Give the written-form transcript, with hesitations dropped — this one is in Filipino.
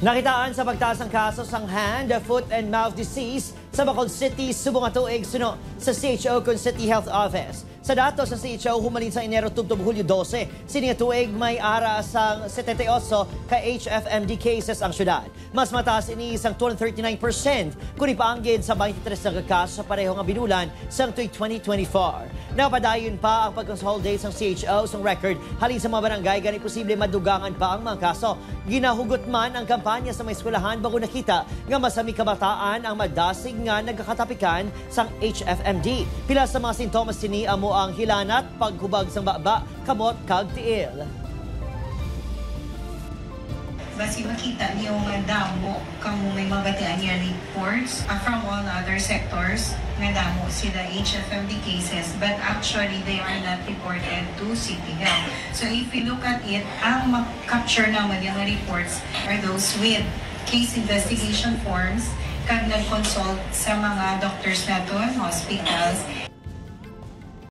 Nakitaan sa pagtaas ng kaso sang hand, foot and mouth disease sa Bacolod City, Subong nga tuig suno sa CHO kun City Health Office. Sa datos sa CHO, humalin sa Enero tubtob Hulyo 12, sini nga tuig may ara sang 78 ka HFMD cases ang syudad. Mas mataas ini sang 239% kung ipaanggid sa 23 na kaso sa pareho nga binulan sang tuig 2024. Napadayon pa ang pag-consolidate sang CHO sang record halin sa mga barangay gani posible madugangan pa ang mga kaso. Ginahugot man ang kampanya sa mga eskwelahan bago nakita nga masami kabataan ang madasig nga nagkakatapikan sang HFMD. Pila sa mga sintomas sini amo ang hilanat, paghubag sang baba, kamot kag tiil. Basi makita niyo nga damo kamo may mabatian niya reports from all other sectors nga damo sila HFMD cases, but actually they are not reported to City Health. So if you look at it, ang mag-capture naman yung reports are those with case investigation forms kag nag-consult sa mga doctors naton, hospitals.